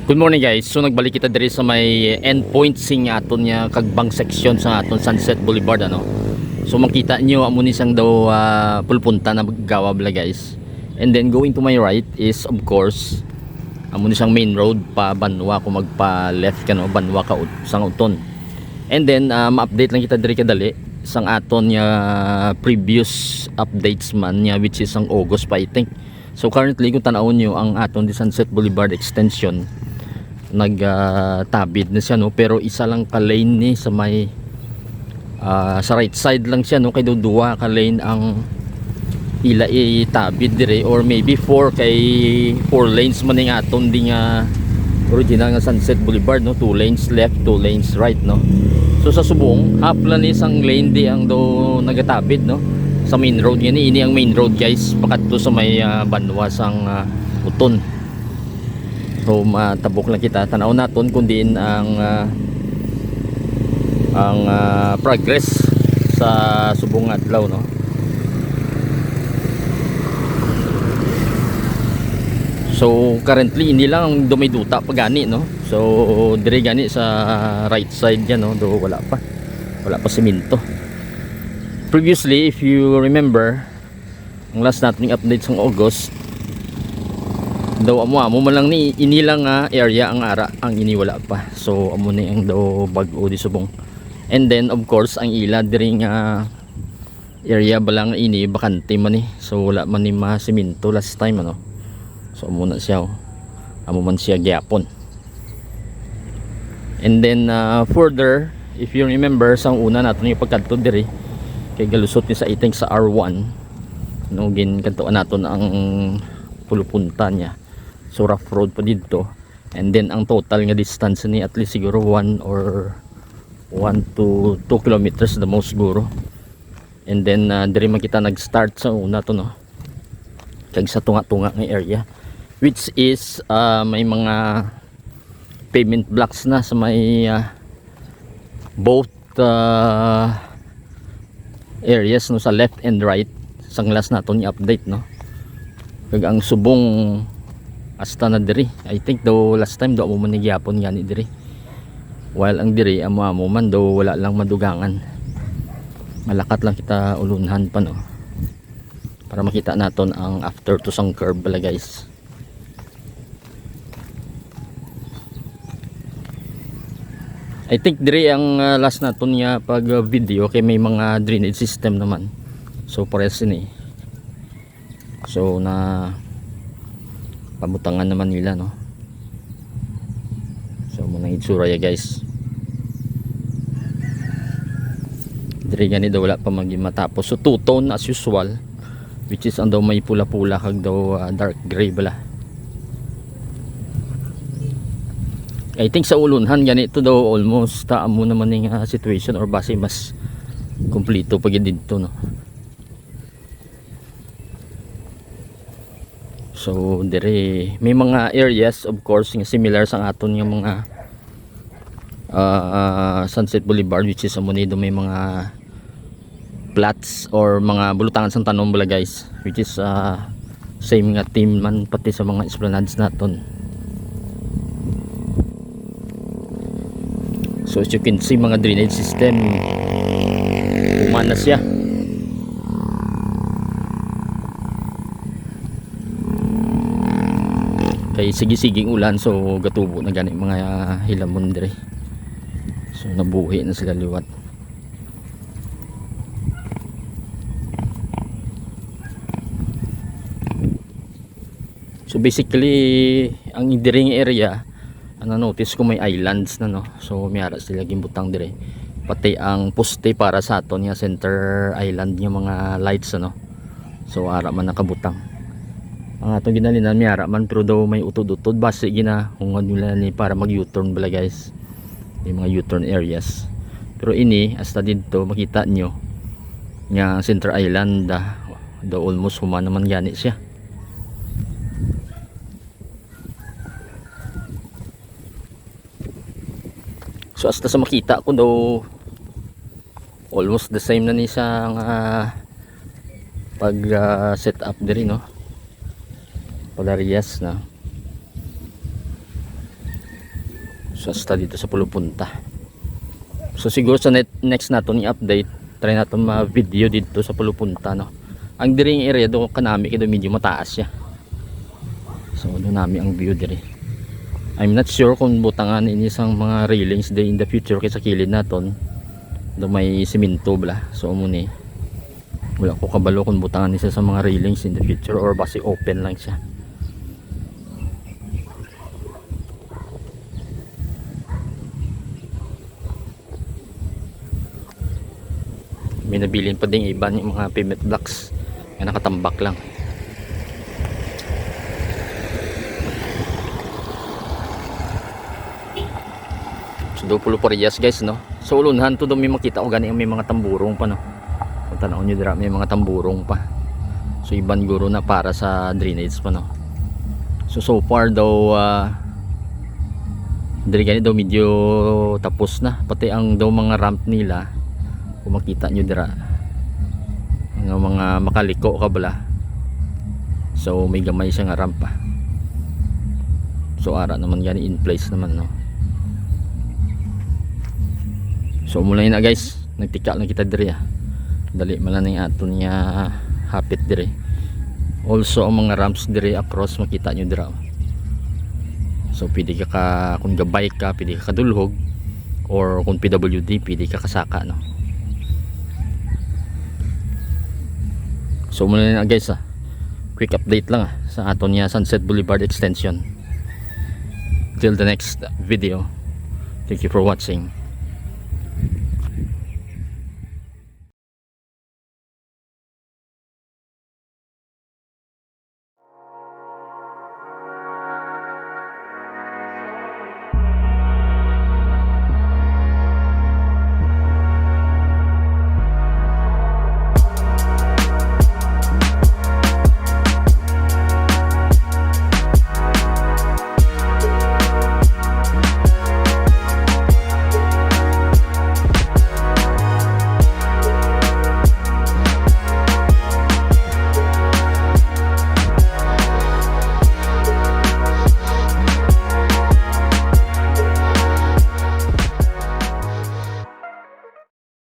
Good morning guys. So nagbalik kita diri sa may endpoint sing aton nya kagbang section sa aton Sunset Boulevard ano. So makita nyo amo ni sang daw pulpunta na gawa bala guys. And then going to my right is of course amo ni sang main road pa Banwa kung magpa left ka no, Banwa ka sang uton. And then ma-update lang kita diri kadali sang aton nya previous updates man nya which is ang August pa I think. So currently kung tanawon nyo ang aton di Sunset Boulevard extension nagtabid na siya no, pero isa lang ka lane ni sa may sa right side lang siya no, kay duwa ka lane ang ila itabid dire or maybe 4 kay 4 lanes man ning aton di nga original nga Sunset Boulevard no, 2 lanes left 2 lanes right no. So sa subong half lang isang lane di ang do nagatabid no sa main road nga ini ang main road guys pakadto sa may Banwa sang uton. So matabok lang kita tanaw naton kung diin ang progress sa subong adlaw no. So currently hindi lang ang dumiduta pa gani no. So dire gani sa right side yan no, do wala pa semento. Previously if you remember ang last nating update sa August daw amo man lang ni inilang area ang ara ang iniwala pa. So amo ni ang daw bag-o di subong. And then of course ang ila diri nga area balang ini bakante man ni. So wala man ni masemento last time ano. So amo na siya amo man siya gyapon. And then further if you remember sang una naton yung pagkadto diri kay galusot ni sa iting sa R1 no, gin kadtuan naton ang pulupunta niya. So rough road pa dito. And then ang total nga distance ni at least siguro 1 to 2 kilometers the most siguro. And then diri man kita nag-start sa una to no. Kag sa tunga-tunga nga area which is may mga pavement blocks na sa may both areas no, sa left and right sang last naton i-update no. Kag ang subong hasta na diri I think daw last time daw mo man gyapon gani diri while ang diri amo man daw wala lang madugangan, malakat lang kita ulunhan pa no para makita naton ang after to sang curve bala guys. I think diri ang last naton niya pag video kay may mga drainage system naman so pares ni so na pamutangan naman nila no. So muna itsura ya guys diri gani daw wala pa maging matapos. So two tone as usual which is ang daw may pula-pula kag daw dark gray bala. I think sa ulunhan ganito daw almost taamo naman ning situation or base mas kompleto pag dito no. So dire may mga areas of course nga similar sa aton nga mga Sunset Boulevard which is amonido may mga plots or mga bulutangan sa tanom bala guys which is same nga team man pati sa mga esplanades naton. So as you can see mga drainage system umana siya. Kay sige-siging ulan so gatubo na gani mga hilamon dire. So nabuhi na sila liwat. So basically ang diring area ano notice ko may islands na no. So may ara sila gimbutang dire. Pati ang poste para sa aton nga center island nga mga lights ano. So ara man nakabutang. Ang atong ginalinan miyara man pero daw may utod-utod base ginahungod nila ni para mag U-turn bala guys. May mga U-turn areas. Pero ini hasta dito makita nyo nga center island daw almost human naman gani siya. So hasta sa makita ko daw almost the same na ni sa pag set up diri no. Polarias na hasta dito sa Pulupunta. So siguro sa next naton i-update, try natin ma-video dito sa Pulupunta, no. Ang diring area do kanami kay medyo mataas siya. So do nami ang view dire. I'm not sure kung butangan ini isang mga railings day in the future kay sa kilid naton. Do may semento bala. So muni wala ko kabalo kung butangan isa sa mga railings in the future or basi open lang siya. May nabilin pa ding iba yung mga pavement blocks na nakatambak lang. So do pulo parehas guys, no. So ulunhan to do may makita ko gani may mga tamburong pa, no. Kung tanaw nyo dira may mga tamburong pa. So iban guro na para sa drainage pa, no. So far daw diri gani daw medyo tapos na pati ang daw mga ramp nila. Kung makita nyo dira ng mga makaliko ka bala, so may gamay siya nga rampa. So ara naman gani in place naman, no. So mula na guys, nagtika lang kita diri dali man lang aton niya hapit diri. Also ang mga ramps diri across makita nyo dira. So pwede ka kung gabay ka pwede ka kadulhog, or kung PWD pwede ka kasaka, no. So muna na guys, quick update lang sa aton niya Sunset Boulevard extension. Till the next video, thank you for watching.